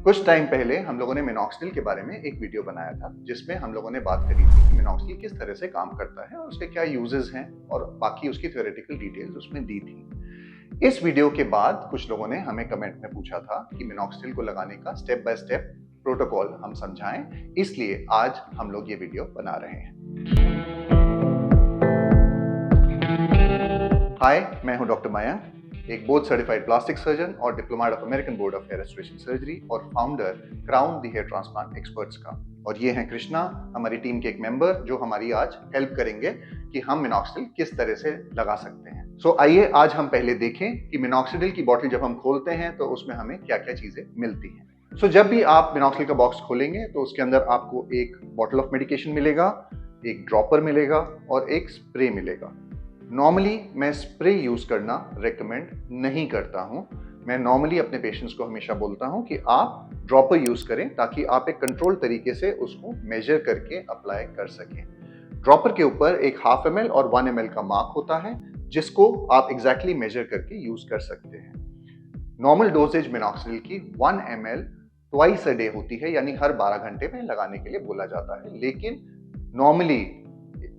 कुछ टाइम पहले हम लोगों ने मिनॉक्सिडिल के बारे में एक वीडियो बनाया था जिसमें हम लोगों ने बात करी थी कि मिनॉक्सिडिल किस तरह से काम करता है और उसके क्या यूजेस हैं और बाकी उसकी थ्योरेटिकल डिटेल्स उसमें दी थी। इस वीडियो के बाद कुछ लोगों ने हमें कमेंट में पूछा था कि मिनॉक्सिडिल को लगाने का स्टेप बाय स्टेप प्रोटोकॉल हम समझाएं, इसलिए आज हम लोग ये वीडियो बना रहे हैं। हाय, मैं हूं डॉक्टर मयंक, एक बोर्ड सर्टिफाइड प्लास्टिक सर्जन और diploma of American board of hair restoration surgery और founder crown the hair transplant experts का। और ये हैं कृष्णा, हमारी टीम के एक मेंबर जो हमारी आज हेल्प करेंगे कि हम मिनॉक्सिडिल किस तरह से लगा सकते हैं। सो आइए आज हम पहले देखें कि मिनॉक्सिडिल की बॉटल जब हम खोलते हैं तो उसमें हमें क्या क्या चीजें मिलती हैं। सो जब भी आप मिनॉक्सिडिल का बॉक्स खोलेंगे तो उसके अंदर आपको एक बॉटल ऑफ मेडिकेशन मिलेगा, एक ड्रॉपर मिलेगा और एक स्प्रे मिलेगा। नॉर्मली मैं स्प्रे यूज करना रेकमेंड नहीं करता हूं। मैं नॉर्मली अपने पेशेंट्स को हमेशा बोलता हूं कि आप ड्रॉपर यूज करें ताकि आप एक कंट्रोल तरीके से उसको मेजर करके अप्लाई कर सकें। ड्रॉपर के ऊपर एक 1/2 ml और 1 ml का मार्क होता है जिसको आप एग्जैक्टली मेजर करके यूज कर सकते हैं। नॉर्मल डोजेज मिनॉक्सिडिल की 1 ml ट्वाइस अ डे होती है, यानी हर 12 घंटे में लगाने के लिए बोला जाता है। लेकिन नॉर्मली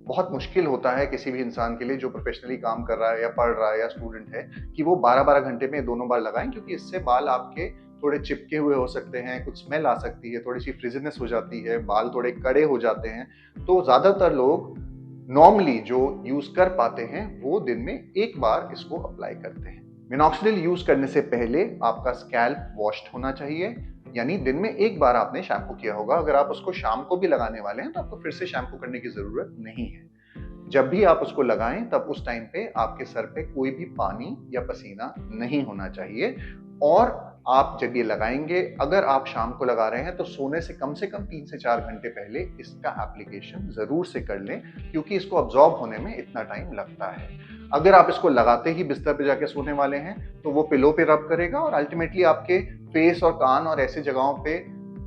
बहुत मुश्किल होता है किसी भी इंसान के लिए जो प्रोफेशनली काम कर रहा है या पढ़ रहा है या स्टूडेंट है कि वो 12-12 घंटे में दोनों बार लगाएं, क्योंकि इससे बाल आपके थोड़े चिपके हुए हो सकते हैं, कुछ स्मेल आ सकती है, थोड़ी सी फ्रिजीनेस हो जाती है, बाल थोड़े कड़े हो जाते हैं। तो ज्यादातर लोग नॉर्मली जो यूज कर पाते हैं वो दिन में एक बार इसको अप्लाई करते हैं। मिनॉक्सिडिल यूज करने से पहले आपका स्कैल्प वॉश्ड होना चाहिए, यानी दिन में एक बार आपने शैम्पू किया होगा। अगर आप उसको शाम को भी लगाने वाले हैं तो आपको फिर से शैम्पू करने की जरूरत नहीं है। जब भी आप उसको लगाएं तब उस टाइम पे आपके सर पे कोई भी पानी या पसीना नहीं होना चाहिए। और आप जब ये लगाएंगे, अगर आप शाम को लगा रहे हैं तो सोने से कम 3 से 4 घंटे पहले इसका एप्लीकेशन जरूर से कर लें, क्योंकि इसको अब्जॉर्ब होने में इतना टाइम लगता है। अगर आप इसको लगाते ही बिस्तर पे जाके सोने वाले हैं तो वो पिलो पे रब करेगा और अल्टीमेटली आपके फेस और कान और ऐसी जगहों पे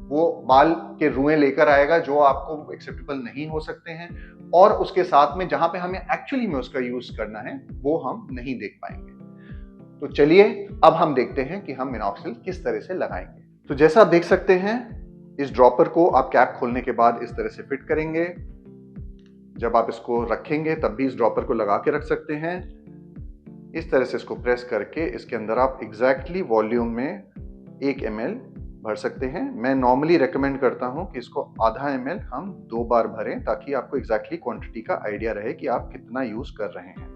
वो बाल के रुएं लेकर आएगा जो आपको एक्सेप्टेबल नहीं हो सकते हैं। और उसके साथ में जहां पे हमें एक्चुअली में उसका यूज करना है वो हम नहीं देख पाएंगे। तो चलिए अब हम देखते हैं कि हम मिनॉक्सिडिल किस तरह से लगाएंगे। तो जैसा आप देख सकते हैं, इस ड्रॉपर को आप कैप खोलने के बाद इस तरह से फिट करेंगे। जब आप इसको रखेंगे तब भी इस ड्रॉपर को लगा के रख सकते हैं। इस तरह से इसको प्रेस करके इसके अंदर आप एग्जैक्टली वॉल्यूम में 1 ml भर सकते हैं। मैं नॉर्मली रेकमेंड करता हूं कि इसको ½ ml हम 2 बार भरें ताकि आपको एग्जैक्टली क्वांटिटी का आइडिया रहे कि आप कितना यूज कर रहे हैं।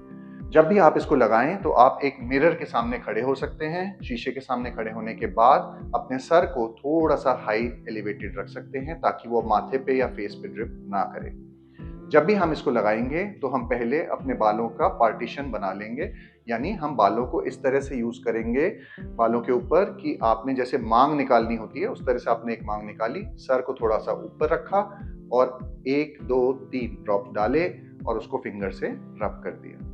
जब भी आप इसको लगाएं तो आप एक मिरर के सामने खड़े हो सकते हैं। शीशे के सामने खड़े होने के बाद अपने सर को थोड़ा सा हाई एलिवेटेड रख सकते हैं ताकि वो माथे पे या फेस पे ड्रिप ना करे। जब भी हम इसको लगाएंगे तो हम पहले अपने बालों का पार्टीशन बना लेंगे, यानी हम बालों को इस तरह से यूज करेंगे बालों के ऊपर कि आपने जैसे मांग निकालनी होती है उस तरह से आपने एक मांग निकाली, सर को थोड़ा सा ऊपर रखा और 1 2 3 ड्रॉप डाले और उसको फिंगर से रब कर दिया।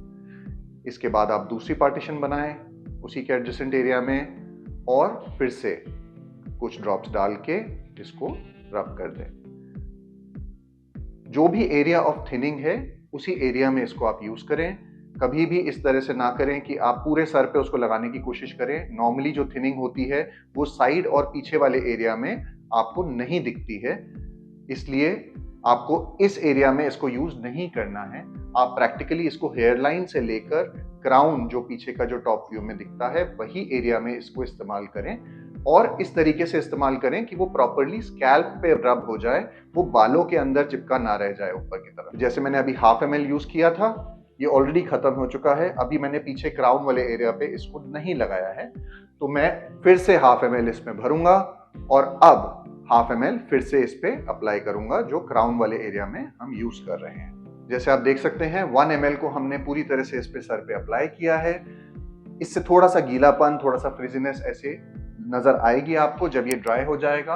इसके बाद आप दूसरी पार्टीशन बनाएं उसी के एडजेसेंट एरिया में और फिर से कुछ ड्रॉप्स डाल के इसको रब कर दें। जो भी एरिया ऑफ थिनिंग है उसी एरिया में इसको आप यूज करें। कभी भी इस तरह से ना करें कि आप पूरे सर पे उसको लगाने की कोशिश करें। नॉर्मली जो थिनिंग होती है वो साइड और पीछे वाले एरिया में आपको नहीं दिखती है, इसलिए आपको इस एरिया में इसको यूज नहीं करना है। आप प्रैक्टिकली इसको हेयरलाइन से लेकर क्राउन जो पीछे का जो टॉप व्यू में दिखता है वही एरिया में इसको इस्तेमाल करें और इस तरीके से इस्तेमाल करें कि वो प्रॉपर्ली स्कैल्प पे रब हो जाए, वो बालों के अंदर चिपका ना रह जाए ऊपर की तरफ। जैसे मैंने अभी 1/2 ml यूज किया था, ये ऑलरेडी खत्म हो चुका है। अभी मैंने पीछे क्राउन वाले एरिया पे इसको नहीं लगाया है, तो मैं फिर से 1/2 ml इसमें भरूंगा और अब 1/2 ml फिर से इस पे अप्लाई करूंगा जो क्राउन वाले एरिया में हम यूज कर रहे हैं। जैसे आप देख सकते हैं 1 ml को हमने पूरी तरह से इस पे सर पे अप्लाई किया है। इससे थोड़ा सा गीलापन, थोड़ा सा फ्रिजीनेस ऐसे नजर आएगी आपको जब ये ड्राई हो जाएगा।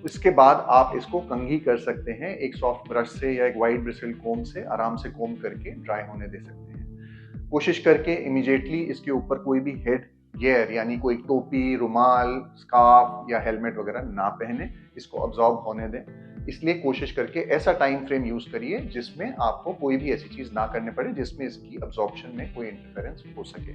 उसके बाद आप इसको कंघी कर सकते हैं एक सॉफ्ट ब्रश से या एक वाइड ब्रिस्टल कोम से, आराम से कोम करके ड्राई होने दे सकते हैं। कोशिश करके इमीडिएटली इसके ऊपर कोई भी हेड गियर यानी कोई टोपी, रुमाल, स्कार्फ या हेलमेट वगैरह ना पहने, इसको अब्जॉर्ब होने दें। इसलिए कोशिश करके ऐसा टाइम फ्रेम यूज करिए जिसमें आपको कोई भी ऐसी चीज ना करनी पड़े जिसमें इसकी अब्जॉर्प्शन में कोई इंटरफेरेंस हो सके।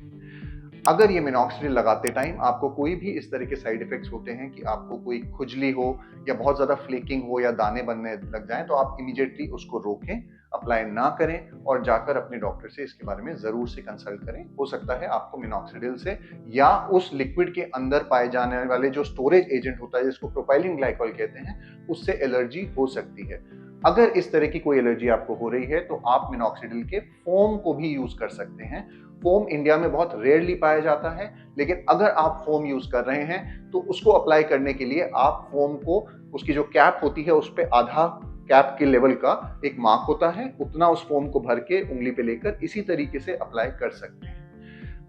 अगर ये मिनॉक्सिडिल लगाते टाइम आपको कोई भी इस तरह के साइड इफेक्ट्स होते हैं कि आपको कोई खुजली हो या बहुत ज़्यादा फ्लेकिंग हो या दाने बनने लग जाएं, तो आप इमीडिएटली उसको रोकें, अप्लाई ना करें और जाकर अपने डॉक्टर से इसके बारे में ज़रूर से कंसल्ट करें। हो सकता है आपको मिनॉक्सिडिल से या उस लिक्विड के अंदर पाए जाने वाले जो स्टोरेज एजेंट होता है जिसको प्रोपाइलिन ग्लाइकॉल कहते हैं, उससे एलर्जी हो सकती है। अगर इस तरह की कोई एलर्जी आपको हो रही है तो आप मिनॉक्सिडिल के फोम को भी यूज कर सकते हैं। फोम इंडिया में बहुत रेयरली पाया जाता है, लेकिन अगर आप फोम यूज कर रहे हैं तो उसको अप्लाई करने के लिए आप फोम को, उसकी जो कैप होती है उस पर आधा कैप के लेवल का एक मार्क होता है, उतना उस फोम को भर के उंगली पे लेकर इसी तरीके से अप्लाई कर सकते हैं।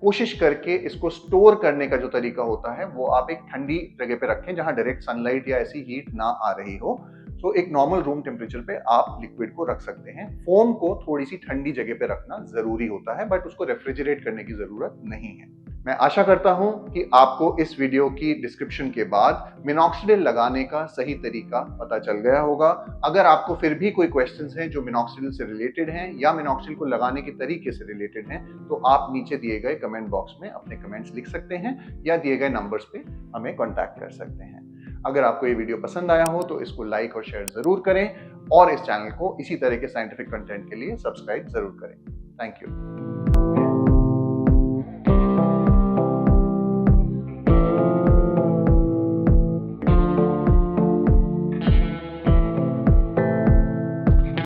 कोशिश करके इसको स्टोर करने का जो तरीका होता है वो आप एक ठंडी जगह पे रखें जहां डायरेक्ट सनलाइट या ऐसी हीट ना आ रही हो। तो एक नॉर्मल रूम टेम्परेचर पे आप लिक्विड को रख सकते हैं। फोम को थोड़ी सी ठंडी जगह पे रखना जरूरी होता है, बट उसको रेफ्रिजरेट करने की जरूरत नहीं है। मैं आशा करता हूं कि आपको इस वीडियो की डिस्क्रिप्शन के बाद मिनॉक्सिडिल लगाने का सही तरीका पता चल गया होगा। अगर आपको फिर भी कोई क्वेश्चंस हैं जो मिनॉक्सिडिल से रिलेटेड हैं या मिनॉक्सिडिल को लगाने के तरीके से रिलेटेड हैं, तो आप नीचे दिए गए कमेंट बॉक्स में अपने कमेंट्स लिख सकते हैं या दिए गए नंबर्स पे हमें कॉन्टैक्ट कर सकते हैं। अगर आपको ये वीडियो पसंद आया हो तो इसको लाइक और शेयर जरूर करें और इस चैनल को इसी तरह के साइंटिफिक कंटेंट के लिए सब्सक्राइब जरूर करें। Thank you.